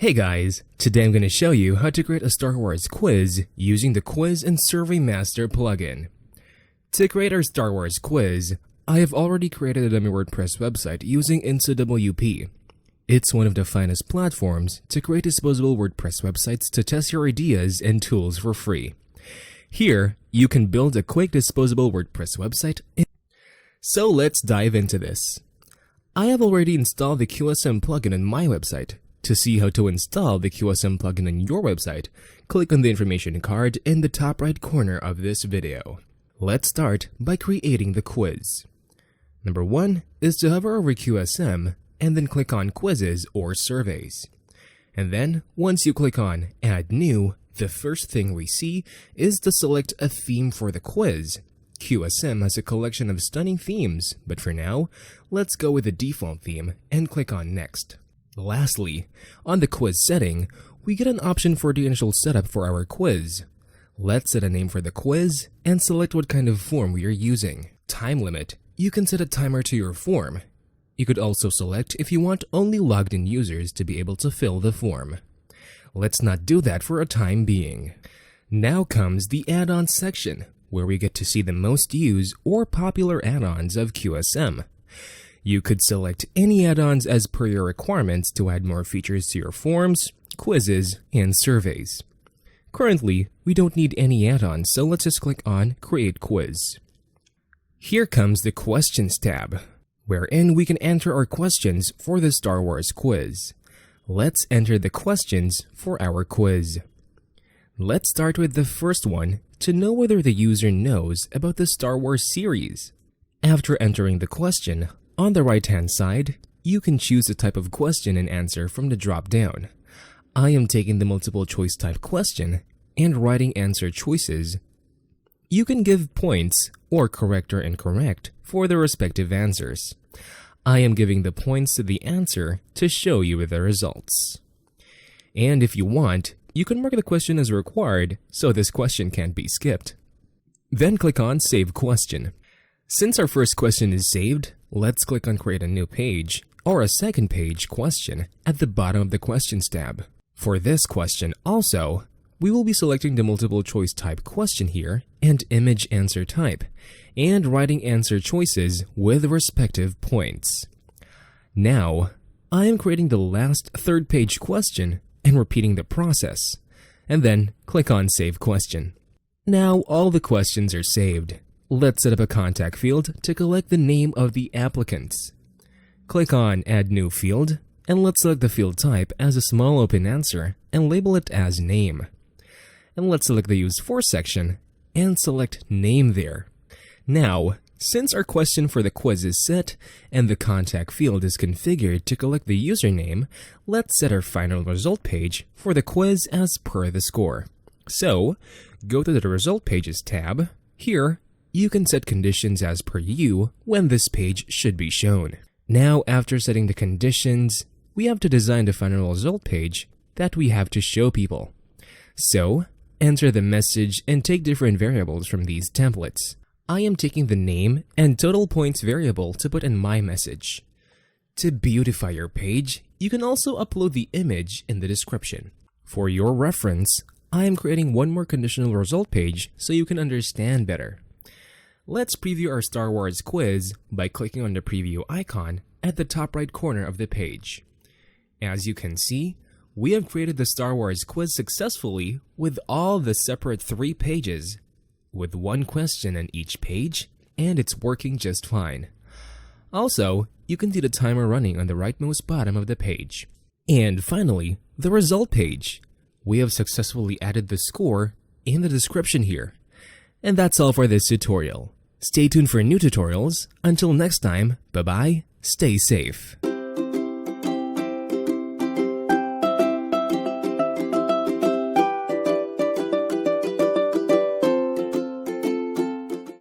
Hey guys, today I'm going to show you how to create a Star Wars quiz using the Quiz and Survey Master plugin. To create our Star Wars quiz, I have already created a dummy WordPress website using InstaWP. It's one of the finest platforms to create disposable WordPress websites to test your ideas and tools for free. Here, you can build a quick disposable WordPress website. So let's dive into this. I have already installed the QSM plugin on my website. To see how to install the QSM plugin on your website, click on the information card in the top right corner of this video. Let's start by creating the quiz. Number 1 is to hover over QSM and then click on Quizzes or Surveys. And then, once you click on Add New, the first thing we see is to select a theme for the quiz. QSM has a collection of stunning themes, but for now, let's go with the default theme and click on Next. Lastly, on the quiz setting, we get an option for the initial setup for our quiz. Let's set a name for the quiz and select what kind of form we are using. Time limit. You can set a timer to your form. You could also select if you want only logged in users to be able to fill the form. Let's not do that for a time being. Now comes the add-ons section, where we get to see the most used or popular add-ons of QSM. You could select any add-ons as per your requirements to add more features to your forms, quizzes, and surveys. Currently, we don't need any add-ons, so let's just click on Create Quiz. Here comes the Questions tab, wherein we can enter our questions for the Star Wars quiz. Let's enter the questions for our quiz. Let's start with the first one to know whether the user knows about the Star Wars series. After entering the question, on the right-hand side, you can choose the type of question and answer from the drop-down. I am taking the multiple choice type question and writing answer choices. You can give points or correct or incorrect for the respective answers. I am giving the points to the answer to show you the results. And if you want, you can mark the question as required so this question can't be skipped. Then click on Save Question. Since our first question is saved, let's click on Create a New Page or a Second Page question at the bottom of the Questions tab. For this question also, we will be selecting the multiple choice type question here and image answer type, and writing answer choices with respective points. Now, I am creating the last third page question and repeating the process, and then click on Save Question. Now all the questions are saved. Let's set up a contact field to collect the name of the applicants. Click on Add New Field, and let's select the field type as a small open answer and label it as Name. And let's select the Use For section and select Name there. Now, since our question for the quiz is set and the contact field is configured to collect the username, let's set our final result page for the quiz as per the score. So, go to the Result Pages tab. Here, you can set conditions as per you when this page should be shown. Now, after setting the conditions, we have to design the final result page that we have to show people. So, enter the message and take different variables from these templates. I am taking the name and total points variable to put in my message. To beautify your page, you can also upload the image in the description. For your reference, I am creating one more conditional result page so you can understand better. Let's preview our Star Wars quiz by clicking on the preview icon at the top right corner of the page. As you can see, we have created the Star Wars quiz successfully with all the separate 3 pages, with one question on each page, and it's working just fine. Also, you can see the timer running on the rightmost bottom of the page. And finally, the result page. We have successfully added the score in the description here. And that's all for this tutorial. Stay tuned for new tutorials. Until next time, bye-bye, stay safe.